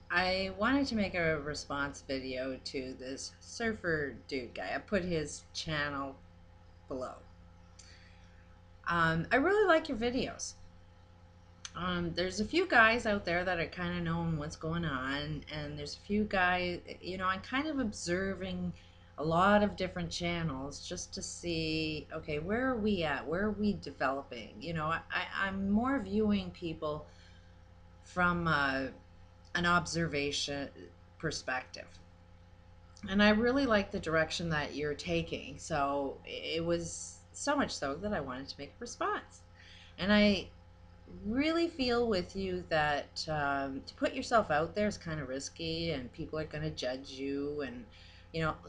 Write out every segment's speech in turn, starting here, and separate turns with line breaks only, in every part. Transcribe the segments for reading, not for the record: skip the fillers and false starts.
I wanted to make a response video to this surfer dude guy. I put his channel below. I really like your videos. There's a few guys out there that are kind of knowing what's going on, and there's a few guys, I'm kind of observing a lot of different channels just to see, okay, where are we at? Where are we developing? I'm more viewing people from an observation perspective. And I really like the direction that you're taking. So it was so much so that I wanted to make a response. And I really feel with you that to put yourself out there is kind of risky, and people are going to judge you, and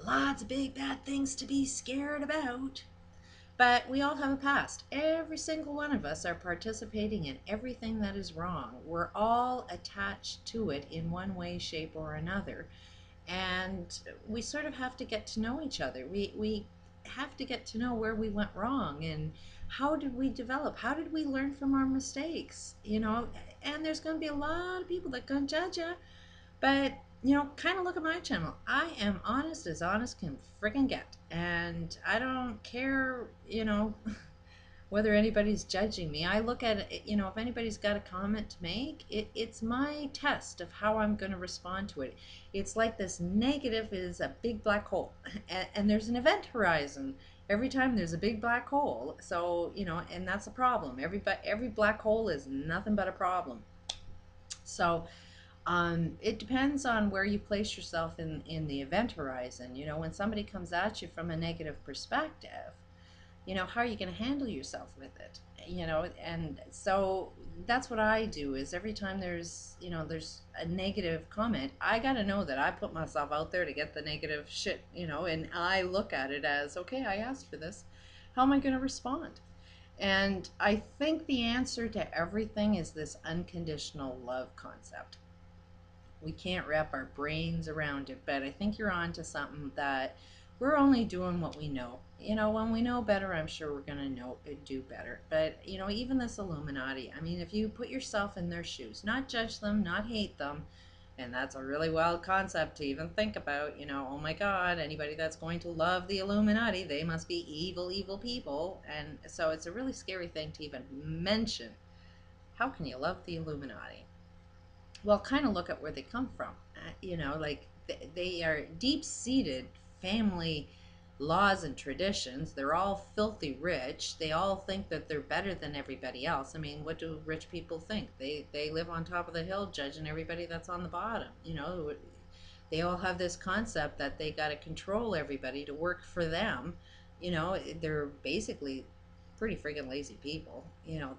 lots of big bad things to be scared about. But we all have a past. Every single one of us are participating in everything that is wrong. We're all attached to it in one way, shape, or another. And we sort of have to get to know each other. We have to get to know where we went wrong, and how did we develop? How did we learn from our mistakes? And there's going to be a lot of people that going to judge you. But, kind of look at my channel. I am honest as honest can friggin' get. And I don't care, whether anybody's judging me. I look at it, if anybody's got a comment to make, it's my test of how I'm going to respond to it. It's like this negative is a big black hole, and there's an event horizon every time there's a big black hole. So, and that's a problem. Every black hole is nothing but a problem. So, it depends on where you place yourself in the event horizon. When somebody comes at you from a negative perspective, how are you going to handle yourself with it? And so that's what I do, is every time there's a negative comment, I got to know that I put myself out there to get the negative shit, and I look at it as, okay, I asked for this. How am I going to respond? And I think the answer to everything is this unconditional love concept. We can't wrap our brains around it, but I think you're on to something, that we're only doing what we know. When we know better, I'm sure we're going to do better. But, even this Illuminati, I mean, if you put yourself in their shoes, not judge them, not hate them, and that's a really wild concept to even think about, oh my God, anybody that's going to love the Illuminati, they must be evil, evil people. And so it's a really scary thing to even mention. How can you love the Illuminati? Well, kind of look at where they come from. Like they are deep-seated family laws and traditions. They're all filthy rich. They all think that they're better than everybody else. I mean, what do rich people think? They live on top of the hill judging everybody that's on the bottom. They all have this concept that they got to control everybody to work for them. They're basically pretty friggin' lazy people,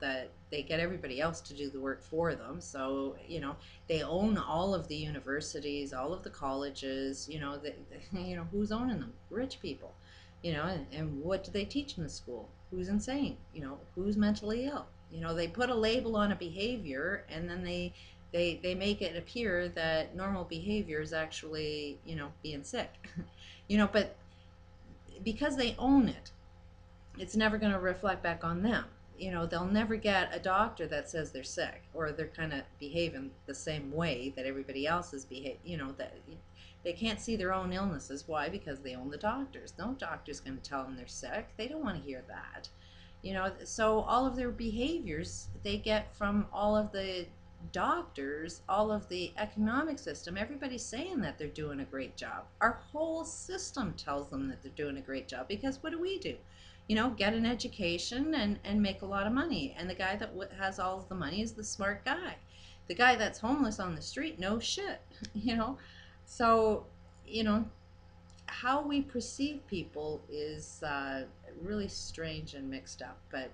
that they get everybody else to do the work for them. So, they own all of the universities, all of the colleges, who's owning them? Rich people, and what do they teach in the school? Who's insane? Who's mentally ill? They put a label on a behavior, and then they make it appear that normal behavior is actually, being sick. But because they own it, it's never going to reflect back on them. They'll never get a doctor that says they're sick, or they're kind of behaving the same way that everybody else is behaving. That they can't see their own illnesses. Why? Because they own the doctors. No doctor's going to tell them they're sick. They don't want to hear that. So all of their behaviors they get from all of the doctors, all of the economic system. Everybody's saying that they're doing a great job. Our whole system tells them that they're doing a great job, because what do? Get an education and make a lot of money. And the guy that has all of the money is the smart guy. The guy that's homeless on the street knows shit, So, how we perceive people is really strange and mixed up. But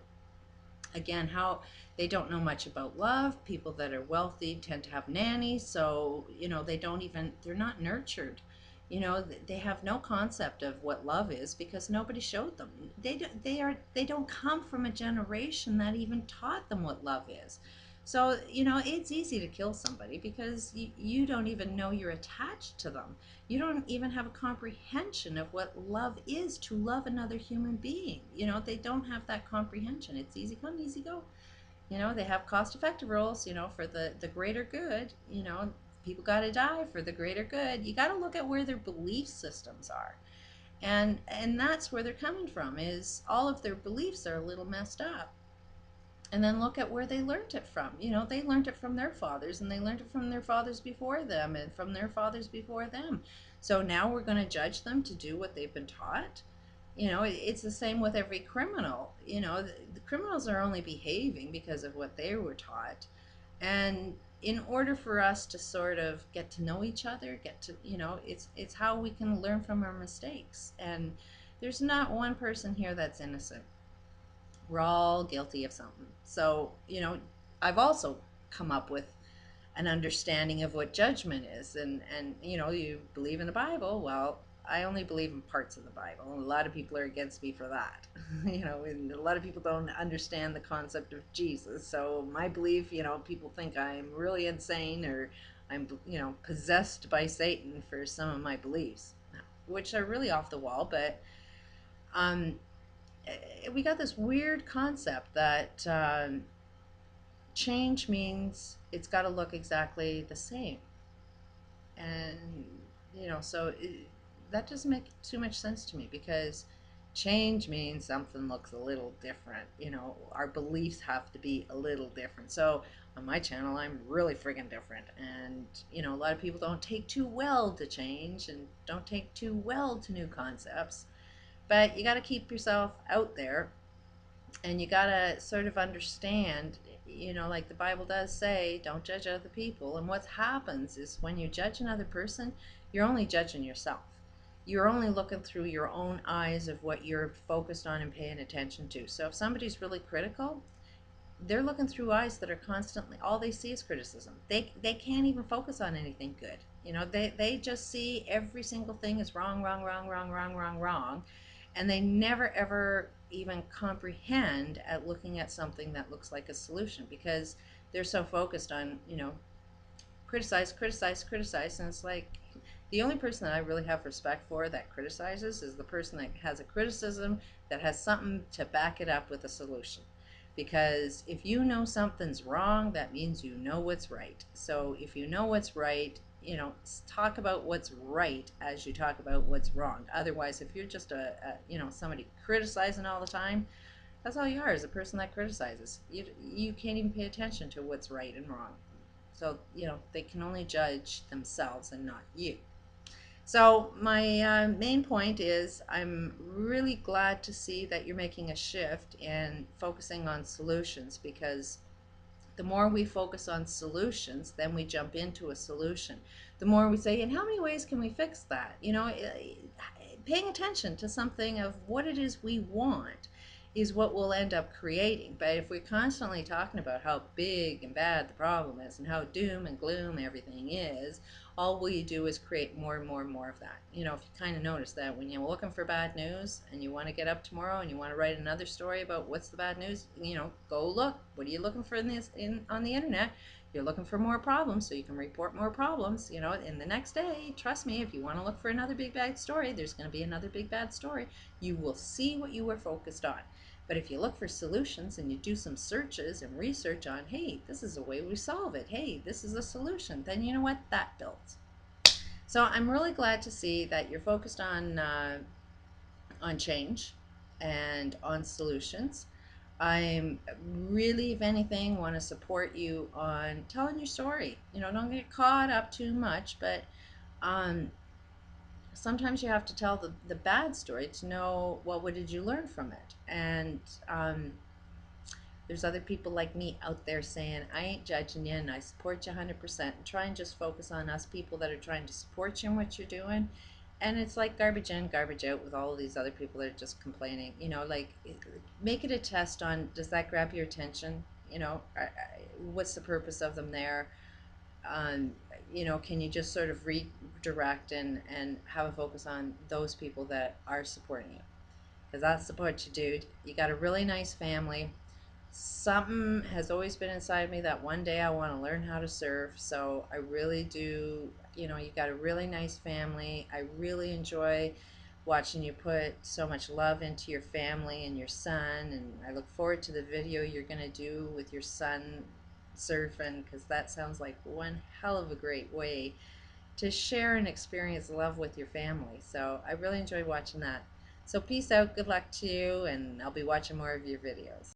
again, how they don't know much about love. People that are wealthy tend to have nannies, so they're not nurtured. They have no concept of what love is, because nobody showed them. They don't come from a generation that even taught them what love is. So, it's easy to kill somebody because you don't even know you're attached to them. You don't even have a comprehension of what love is, to love another human being. They don't have that comprehension. It's easy come, easy go. They have cost effective rules, for the greater good, people got to die for the greater good. You got to look at where their belief systems are. And that's where they're coming from, is all of their beliefs are a little messed up. And then look at where they learned it from. You know, they learned it from their fathers, and they learned it from their fathers before them, and from their fathers before them. So now we're going to judge them to do what they've been taught. You know, it's the same with every criminal. You know, the criminals are only behaving because of what they were taught. And in order for us to sort of get to know each other, get to, you know, it's how we can learn from our mistakes. And there's not one person here that's innocent. We're all guilty of something. So, you know, I've also come up with an understanding of what judgment is. And you know, you believe in the Bible. Well, I only believe in parts of the Bible. A lot of people are against me for that. You know, and a lot of people don't understand the concept of Jesus. So my belief, you know, people think I'm really insane, or I'm, you know, possessed by Satan for some of my beliefs, which are really off the wall. But um, we got this weird concept that change means it's got to look exactly the same. And, you know, so that doesn't make too much sense to me, because change means something looks a little different. You know, our beliefs have to be a little different. So on my channel, I'm really friggin' different. And, you know, a lot of people don't take too well to change and don't take too well to new concepts. But you got to keep yourself out there, and you got to sort of understand, you know, like the Bible does say, don't judge other people. And what happens is, when you judge another person, you're only judging yourself. You're only looking through your own eyes of what you're focused on and paying attention to. So if somebody's really critical, they're looking through eyes that are constantly, all they see is criticism. They can't even focus on anything good. You know, they just see every single thing is wrong, wrong, wrong, wrong, wrong, wrong, wrong. And they never ever even comprehend at looking at something that looks like a solution, because they're so focused on, you know, criticize, criticize, criticize. And it's like, the only person that I really have respect for that criticizes is the person that has a criticism that has something to back it up with a solution. Because if you know something's wrong, that means you know what's right. So if you know what's right, you know, talk about what's right as you talk about what's wrong. Otherwise, if you're just you know, somebody criticizing all the time, that's all you are, is a person that criticizes. You can't even pay attention to what's right and wrong. So, you know, they can only judge themselves and not you. So my main point is, I'm really glad to see that you're making a shift and focusing on solutions, because the more we focus on solutions, then we jump into a solution. The more we say, in how many ways can we fix that? You know, paying attention to something of what it is we want is what we'll end up creating. But if we're constantly talking about how big and bad the problem is and how doom and gloom everything is, all we do is create more and more and more of that. You know, if you kind of notice that when you're looking for bad news and you want to get up tomorrow and you want to write another story about what's the bad news, you know, go look. What are you looking for on the internet? You're looking for more problems, so you can report more problems, you know, and the next day, trust me, if you want to look for another big bad story, there's going to be another big bad story. You will see what you were focused on. But if you look for solutions and you do some searches and research on, hey, this is a way we solve it, hey, this is a solution, then you know what? That builds. So I'm really glad to see that you're focused on change and on solutions. I'm really, if anything, want to support you on telling your story. You know, don't get caught up too much, but sometimes you have to tell the bad story to know, well, what did you learn from it? And there's other people like me out there saying, I ain't judging you and I support you 100%. And try and just focus on us people that are trying to support you in what you're doing. And it's like garbage in, garbage out with all of these other people that are just complaining. You know, like, make it a test on, does that grab your attention? You know, what's the purpose of them there? You know, can you just sort of redirect and have a focus on those people that are supporting you? Because that's the part you do. You got a really nice family. Something has always been inside me that one day I want to learn how to surf. So I really do. You know, you got a really nice family. I really enjoy watching you put so much love into your family and your son, and I look forward to the video you're going to do with your son surfing, because that sounds like one hell of a great way to share and experience love with your family. So I really enjoy watching that. So peace out, good luck to you, and I'll be watching more of your videos.